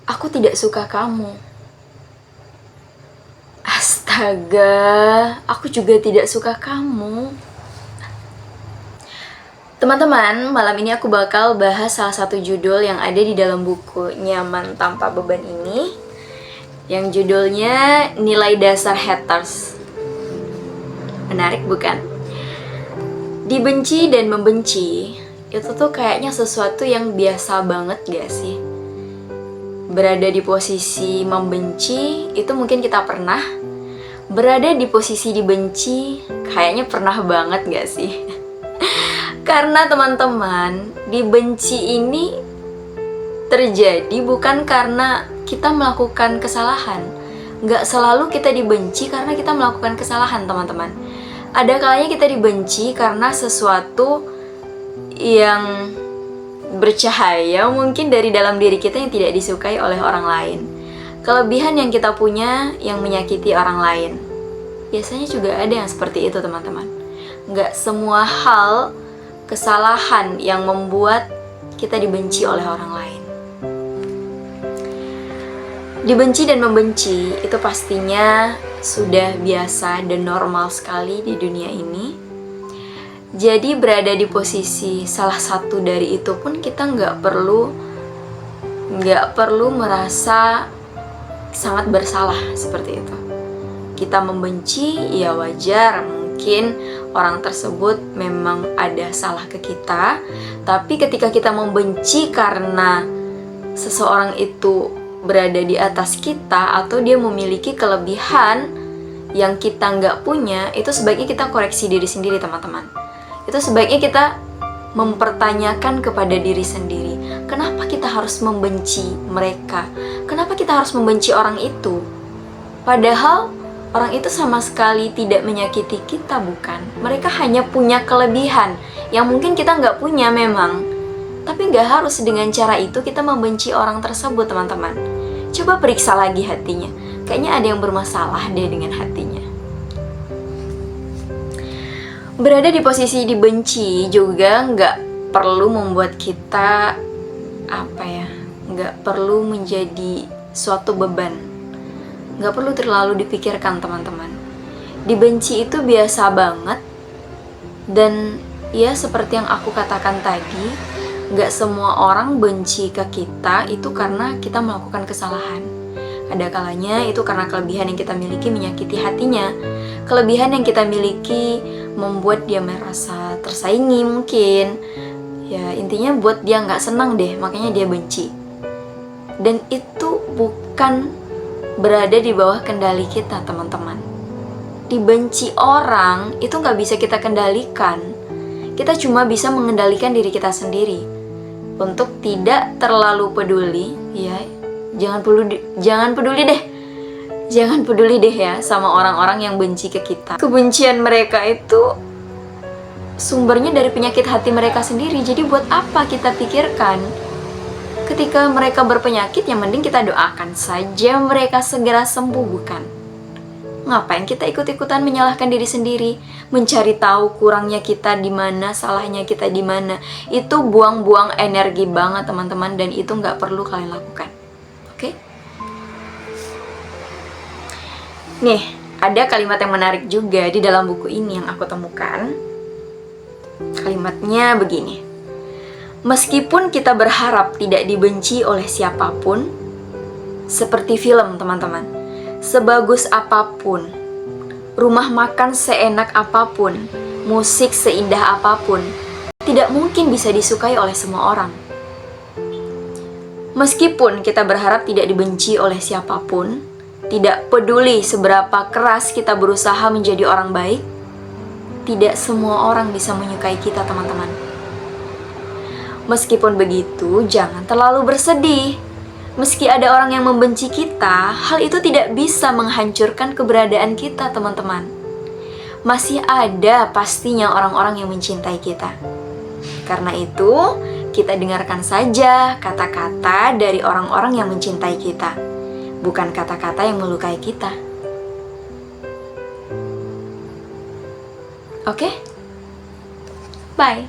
Aku tidak suka kamu. Astaga, aku juga tidak suka kamu. Teman-teman, malam ini aku bakal bahas salah satu judul yang ada di dalam buku Nyaman Tanpa Beban ini, yang judulnya Nilai Dasar Haters. Menarik bukan? Dibenci dan membenci itu tuh kayaknya sesuatu yang biasa banget gak sih? Berada di posisi membenci itu mungkin kita pernah. Berada di posisi dibenci kayaknya pernah banget gak sih? Karena teman-teman, dibenci ini terjadi bukan karena kita melakukan kesalahan. Gak selalu kita dibenci karena kita melakukan kesalahan, teman-teman. Ada kalanya kita dibenci karena sesuatu yang bercahaya mungkin dari dalam diri kita yang tidak disukai oleh orang lain. Kelebihan yang kita punya yang menyakiti orang lain. Biasanya juga ada yang seperti itu, teman-teman. Gak semua hal kesalahan yang membuat kita dibenci oleh orang lain. Dibenci dan membenci itu pastinya sudah biasa dan normal sekali di dunia ini. Jadi berada di posisi salah satu dari itu pun kita nggak perlu merasa sangat bersalah seperti itu. Kita membenci, ya wajar, mungkin orang tersebut memang ada salah ke kita. Tapi ketika kita membenci karena seseorang itu berada di atas kita atau dia memiliki kelebihan yang kita nggak punya, itu sebaiknya kita koreksi diri sendiri, teman-teman. Itu sebaiknya kita mempertanyakan kepada diri sendiri, kenapa kita harus membenci mereka? Kenapa kita harus membenci orang itu? Padahal orang itu sama sekali tidak menyakiti kita, bukan? Mereka hanya punya kelebihan yang mungkin kita nggak punya memang. Tapi nggak harus dengan cara itu kita membenci orang tersebut, teman-teman. Coba periksa lagi hatinya. Kayaknya ada yang bermasalah deh dengan hatinya. Berada di posisi dibenci juga nggak perlu membuat kita nggak perlu menjadi suatu beban. Nggak perlu terlalu dipikirkan, teman-teman. Dibenci itu biasa banget. Dan ya seperti yang aku katakan tadi, nggak semua orang benci ke kita itu karena kita melakukan kesalahan. Ada kalanya itu karena kelebihan yang kita miliki menyakiti hatinya. Kelebihan yang kita miliki membuat dia merasa tersaingi mungkin. Ya intinya buat dia nggak senang deh, makanya dia benci. Dan itu bukan berada di bawah kendali kita, teman-teman. Dibenci orang itu nggak bisa kita kendalikan. Kita cuma bisa mengendalikan diri kita sendiri untuk tidak terlalu peduli, ya. Jangan peduli deh ya sama orang-orang yang benci ke kita. Kebencian mereka itu sumbernya dari penyakit hati mereka sendiri. Jadi buat apa kita pikirkan? Ketika mereka berpenyakit, yang mending kita doakan saja mereka segera sembuh, bukan? Ngapain kita ikut-ikutan menyalahkan diri sendiri, mencari tahu kurangnya kita di mana, salahnya kita di mana? Itu buang-buang energi banget, teman-teman, dan itu nggak perlu kalian lakukan. Oke? Nih, ada kalimat yang menarik juga di dalam buku ini yang aku temukan. Kalimatnya begini. Meskipun kita berharap tidak dibenci oleh siapapun, seperti film, teman-teman, sebagus apapun, rumah makan seenak apapun, musik seindah apapun, tidak mungkin bisa disukai oleh semua orang. Meskipun kita berharap tidak dibenci oleh siapapun, tidak peduli seberapa keras kita berusaha menjadi orang baik, tidak semua orang bisa menyukai kita, teman-teman. Meskipun begitu, jangan terlalu bersedih. Meski ada orang yang membenci kita, hal itu tidak bisa menghancurkan keberadaan kita, teman-teman. Masih ada pastinya orang-orang yang mencintai kita. Karena itu, kita dengarkan saja kata-kata dari orang-orang yang mencintai kita, bukan kata-kata yang melukai kita. Oke? Bye.